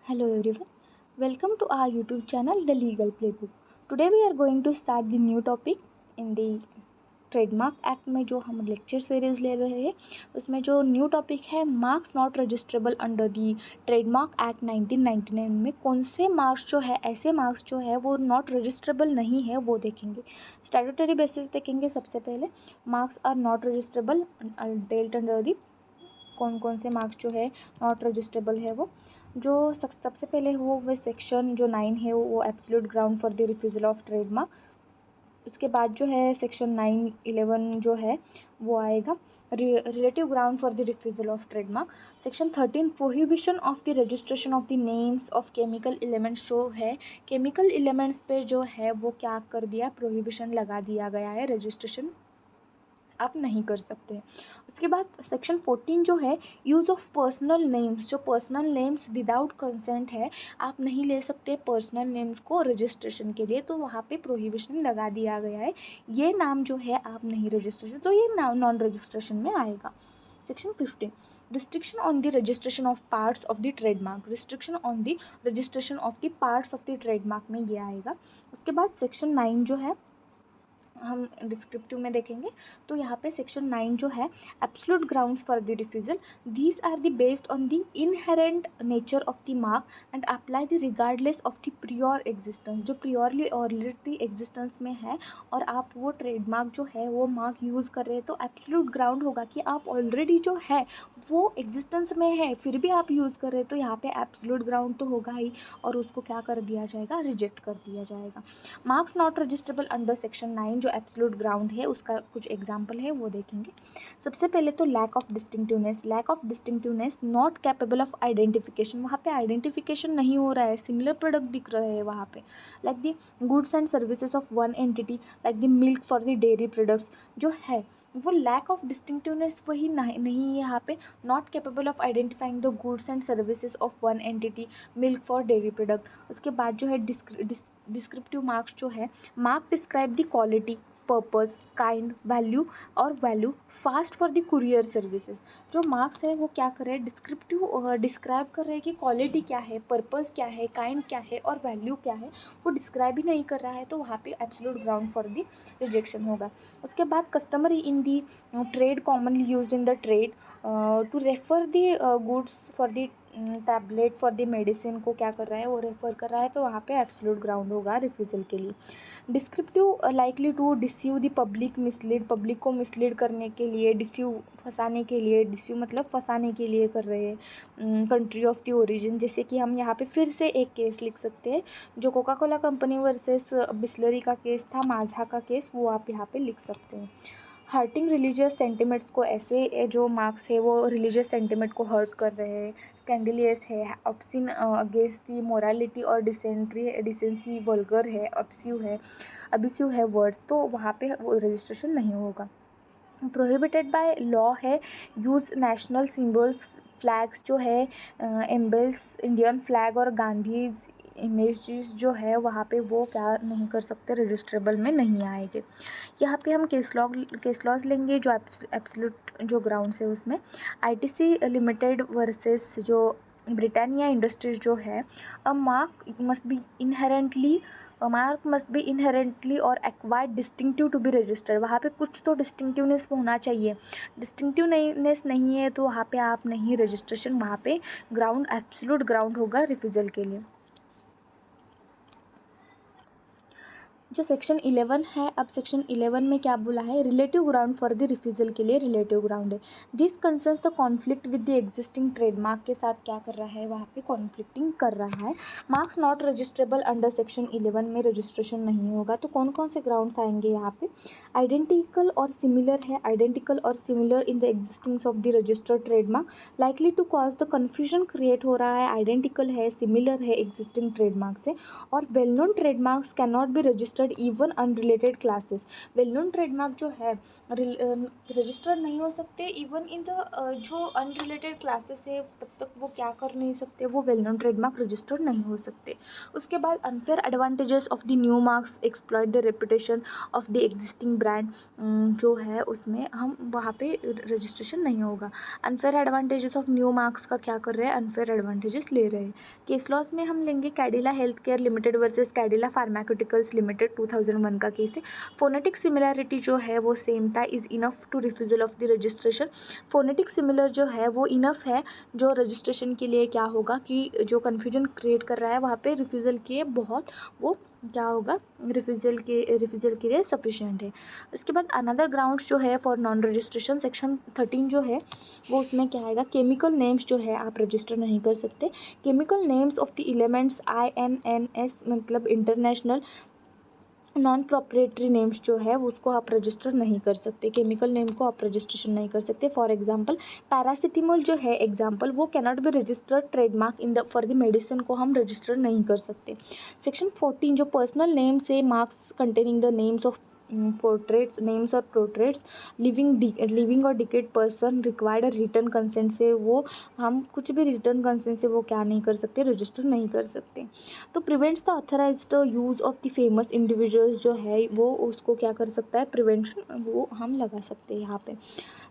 Hello everyone, welcome to our YouTube channel The Legal Playbook. Today we are going to start the new topic in the trademark act में जो हम lecture series ले रहे हैं उसमें जो new topic है marks not registrable under the trademark act 1999 में कौन से मार्क्स जो है ऐसे मार्क्स जो है वो नॉट रजिस्ट्रेबल नहीं है वो देखेंगे। स्टैट्यूटरी बेसिस देखेंगे। सबसे पहले marks are not registrable dealt under the कौन कौन से मार्क्स जो है नॉट रजिस्ट्रेबल है वो जो सबसे पहले वो सेक्शन जो 9 है वो absolute ground for the refusal of trademark. उसके बाद जो है सेक्शन 9(11) जो है वो आएगा relative ground for the refusal of trademark. Section 13 prohibition of the registration of the names of chemical elements जो है केमिकल एलिमेंट्स पे जो है वो क्या कर दिया, प्रोहिबिशन लगा दिया गया है, रजिस्ट्रेशन आप नहीं कर सकते। उसके बाद सेक्शन 14 जो है यूज़ ऑफ पर्सनल नेम्स, जो पर्सनल नेम्स विदाउट कंसेंट है आप नहीं ले सकते पर्सनल नेम्स को रजिस्ट्रेशन के लिए, तो वहाँ पे प्रोहिबिशन लगा दिया गया है, ये नाम जो है आप नहीं रजिस्ट्रेशन, तो ये नाम नॉन रजिस्ट्रेशन में आएगा। Section 15 restriction on the registration of parts of the trademark, restriction on the registration of the parts of the trademark में ये आएगा। उसके बाद सेक्शन 9 जो है हम डिस्क्रिप्टिव में देखेंगे तो यहाँ पे सेक्शन 9 जो है absolute grounds for the refusal, these are the based on the inherent nature of the mark and apply the regardless of the prior existence, जो प्रियोरली ऑलरेडी एग्जिस्टेंस में है और आप वो ट्रेडमार्क जो है वो मार्क यूज़ कर रहे हैं, तो एब्सोल्यूट ग्राउंड होगा कि आप ऑलरेडी जो है वो एग्जिस्टेंस में है फिर भी आप यूज़ कर रहे हैं, तो यहाँ पे एब्सोल्यूट ग्राउंड तो होगा ही और उसको क्या कर दिया जाएगा, रिजेक्ट कर दिया जाएगा। Marks not registrable under section 9 जो एब्सोल्यूट ग्राउंड है उसका कुछ एग्जांपल है वो देखेंगे। सबसे पहले तो lack of distinctiveness not capable of identification, वहाँ पे आइडेंटिफिकेशन नहीं हो रहा है, सिमिलर प्रोडक्ट दिख रहे हैं वहाँ पे, like the goods and services of one entity like the milk for the dairy products जो है वो लैक ऑफ डिस्टिंक्टिवनेस वही नहीं है यहाँ पे, not capable of identifying the goods and services of one entity milk for dairy product. उसके बाद जो है डिस्क्रिप्टिव मार्क्स जो है mark describe the quality purpose kind value और value fast for the courier services, जो मार्क्स है वो क्या कर रहे हैं, डिस्क्रिप्टिव डिस्क्राइब कर रहे हैं कि क्वालिटी क्या है, पर्पस क्या है, काइंड क्या है और वैल्यू क्या है, वो डिस्क्राइब ही नहीं कर रहा है, तो वहाँ पे absolute ground for the rejection होगा। उसके बाद customary in the trade commonly used in the trade to refer the goods for the tablet for the medicine को क्या कर रहा है वो रेफर कर रहा है, तो वहाँ पे एब्सोल्यूट ग्राउंड होगा रिफ्यूज़ल के लिए। Descriptive likely to deceive the public, mislead, public को मिसलीड करने के लिए, डिसीव फंसाने के लिए, डिसीव मतलब फंसाने के लिए कर रहे हैं कंट्री ऑफ द ओरिजिन, जैसे कि हम यहाँ पे फिर से एक केस लिख सकते हैं जो Coca Cola company versus Bisleri का केस था, माज़ा का केस, वो आप यहाँ पे लिख सकते हैं। हर्टिंग रिलीजियस सेंटिमेंट्स को, ऐसे जो मार्क्स है वो रिलीजियस सेंटिमेंट को हर्ट कर रहे हैं, स्कैंडिलियस है, ऑब्सिन अगेंस्ट दी मोरालिटी और डिसेंसी, वल्गर है, अब्यूसिव है वर्ड्स, तो वहाँ पे वो रजिस्ट्रेशन नहीं होगा। प्रोहिबिटेड बाय लॉ है यूज़ नेशनल सिंबल्स, फ्लैग्स जो है एम्बल्स इंडियन फ्लैग और गांधी इमेजेस जो है वहाँ पे वो क्या नहीं कर सकते, रजिस्ट्रेबल में नहीं आएंगे। यहाँ पे हम केस लॉज लेंगे जो एब्सोल्यूट जो ग्राउंड्स है उसमें आईटीसी लिमिटेड वर्सेस जो ब्रिटानिया इंडस्ट्रीज जो है, a mark must be inherently और acquired distinctive to be registered, वहाँ पे कुछ तो डिस्टिंक्टिवनेस होना चाहिए, डिस्टिंक्टिवनेस नहीं है तो वहाँ पे आप नहीं रजिस्ट्रेशन, वहाँ पे ग्राउंड एब्सोल्यूट ग्राउंड होगा रिफ्यूज़ल के लिए। जो सेक्शन 11 है, अब सेक्शन 11 में क्या बोला है, relative ground for the refusal के लिए रिलेटिव ग्राउंड है, this concerns the conflict with the existing trademark के साथ क्या कर रहा है, वहाँ पे कॉन्फ्लिक्टिंग कर रहा है। Marks not registrable under section 11 में रजिस्ट्रेशन नहीं होगा, तो कौन कौन से ग्राउंड्स आएंगे यहाँ पे, आइडेंटिकल और सिमिलर है, आइडेंटिकल और similar in the existings of the registered trademark, likely to cause the confusion create हो रहा है, आइडेंटिकल है, सिमिलर है एग्जिस्टिंग ट्रेडमार्क से, और well known trademarks can not be registered registered even unrelated classes. Well known trademark जो है registered नहीं हो सकते इवन इन द जो अनरिलेटेड क्लासेस है तब तक वो क्या कर नहीं सकते, वो वेल नोन ट्रेडमार्क रजिस्टर्ड नहीं हो सकते। उसके बाद unfair advantages of the new marks exploit the reputation of the existing brand, जो है उसमें हम वहाँ पे रजिस्ट्रेशन नहीं होगा। Unfair advantages of new marks का क्या कर रहे हैं, अनफेयर एडवांटेजेस ले रहे हैं। केस लॉस में हम लेंगे Cadila health care limited versus Cadila pharmaceuticals limited 2001 का केस है। फोनेटिक सिमिलरिटी जो है वो सेम था, is enough to refusal of the registration. Phonetic similar जो है वो इनफ है जो रजिस्ट्रेशन के लिए क्या होगा कि जो कन्फ्यूजन क्रिएट कर रहा है वहाँ पे रिफ्यूज़ल के बहुत वो क्या होगा, रिफ्यूज़ल के लिए सफिशिएंट है। इसके बाद अनदर ग्राउंड्स जो है फॉर नॉन रजिस्ट्रेशन, सेक्शन 13 जो है वो उसमें क्या आएगा, केमिकल नेम्स जो है आप रजिस्टर नहीं कर सकते। Chemical names of the elements INNS मतलब इंटरनेशनल नॉन प्रोप्रिएटरी नेम्स जो है उसको आप रजिस्टर नहीं कर सकते, केमिकल नेम को आप रजिस्ट्रेशन नहीं कर सकते। फॉर एग्जांपल पैरासिटामोल जो है एग्जांपल, वो cannot be registered trademark in the for the medicine को हम रजिस्टर नहीं कर सकते। सेक्शन 14 जो पर्सनल नेम से marks containing the names of portraits, names और पोर्ट्रेट्स लिविंग और decade person required return consent से, वो हम कुछ भी रिटर्न कंसेंट से वो क्या नहीं कर सकते, रजिस्टर नहीं कर सकते। तो prevents the authorised use of the famous individuals जो है वो उसको क्या कर सकता है, प्रिवेंशन वो हम लगा सकते हैं यहाँ पे।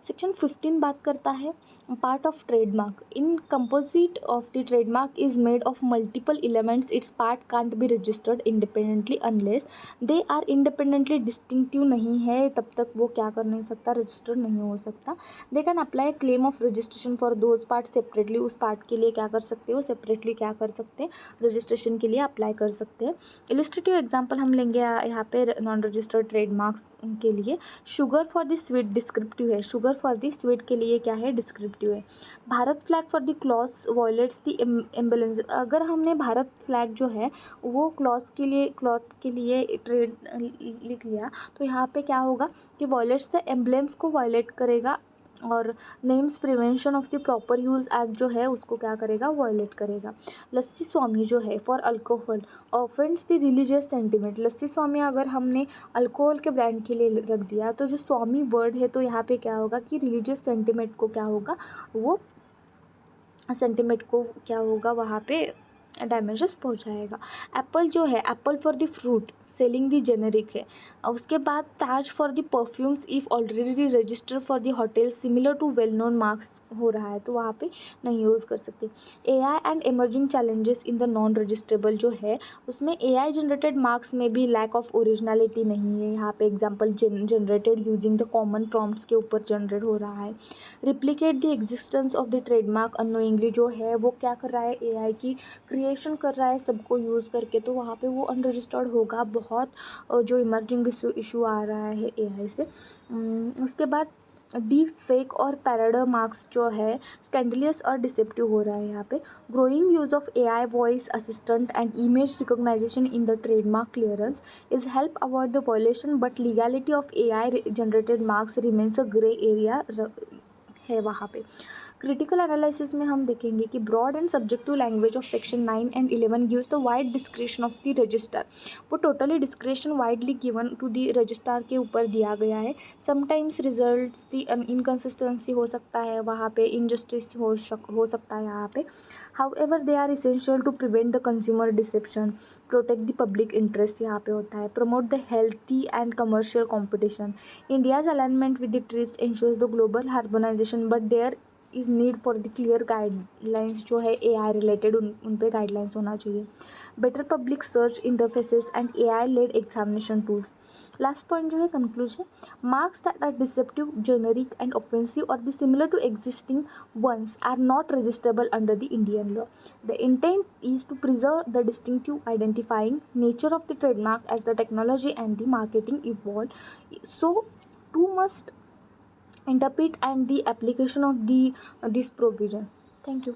सेक्शन 15 बात करता है part of trademark, in composite of the trademark is made of multiple elements, its part can't be registered independently unless they are independently distinctive नहीं है तब तक वो क्या कर नहीं सकता, रजिस्टर्ड नहीं हो सकता। They can apply claim of registration for those part separately, उस पार्ट के लिए क्या कर सकते हो, सेपरेटली क्या कर सकते हैं, रजिस्ट्रेशन के लिए अप्लाई कर सकते हैं। इलिस्ट्रेटिव एग्जाम्पल हम लेंगे यहाँ पे नॉन रजिस्टर्ड ट्रेडमार्क्स के लिए। Sugar for the sweet descriptive है, शुगर फॉर द स्वीट के लिए क्या है, डिस्क्रिप्टिव है। Bharat flag for the clause violates the ambulance, अगर हमने भारत फ्लैग जो है वो क्लॉथ के लिए ट्रेड लिख लिया तो यहाँ पे क्या होगा कि वॉयलेट्स द एम्बलेम्स को वॉयलेट करेगा और names prevention of the proper use act जो है उसको क्या करेगा, वॉयलेट करेगा। लस्सी स्वामी जो है for alcohol offends the religious sentiment, Lassi Swami अगर हमने अल्कोहल के ब्रांड के लिए रख दिया तो जो स्वामी वर्ड है तो यहाँ पे क्या होगा कि रिलीजियस सेंटिमेंट को क्या होगा, वो सेंटिमेंट को क्या होगा वहाँ पे डैमेजेस पहुँचाएगा। एप्पल जो है Apple for the fruit selling the generic है। और उसके बाद Taj for the perfumes if already register for the hotel similar to well known marks हो रहा है तो वहाँ पे नहीं यूज़ कर सकते। AI and emerging challenges in the non registrable जो है उसमें AI जनरेटेड मार्क्स में भी लैक ऑफ ओरिजिनलिटी नहीं है, यहाँ पे example generated using the common prompts के ऊपर जनरेट हो रहा है। Replicate the existence of the trademark unknowingly जो है वो क्या कर रहा है, AI की क्रिएशन कर रहा है सबको यूज़ करके, तो वहाँ पे वो अनरजिस्टर्ड होगा। बहुत जो इमर्जिंग इशू आ रहा है AI से। उसके बाद डीप फेक और पैराडो मार्क्स जो है स्कैंडलियस और डिसेप्टिव हो रहा है यहाँ पे। Growing use of AI voice assistant and image recognisation in the trademark clearance is help avoid the violation but legality of AI generated marks remains a grey area है वहाँ पे। क्रिटिकल एनालिसिस में हम देखेंगे कि broad and subjective language of section 9 and 11 gives the wide description of the register, वो totally description widely given to the registrar के ऊपर दिया गया है। समटाइम्स रिजल्ट्स दी इनकन्सिस्टेंसी हो सकता है वहाँ पे, इनजस्टिस हो सकता है यहाँ पे। However, they are essential to prevent the consumer deception, protect the public interest यहाँ पे होता है, promote the healthy and commercial competition. India's alignment with the TRIPS ensures the global harmonization, but there is need for the clear guidelines जो है AI related उन पे guidelines होना चाहिए. Better public search interfaces and AI led examination tools. Last point जो है conclusion, marks that are deceptive, generic and offensive और the similar to existing ones are not registrable under the Indian law. The intent is to preserve the distinctive identifying nature of the trademark as the technology and the marketing evolve. So, too must interpret and the application of the this provision. Thank you.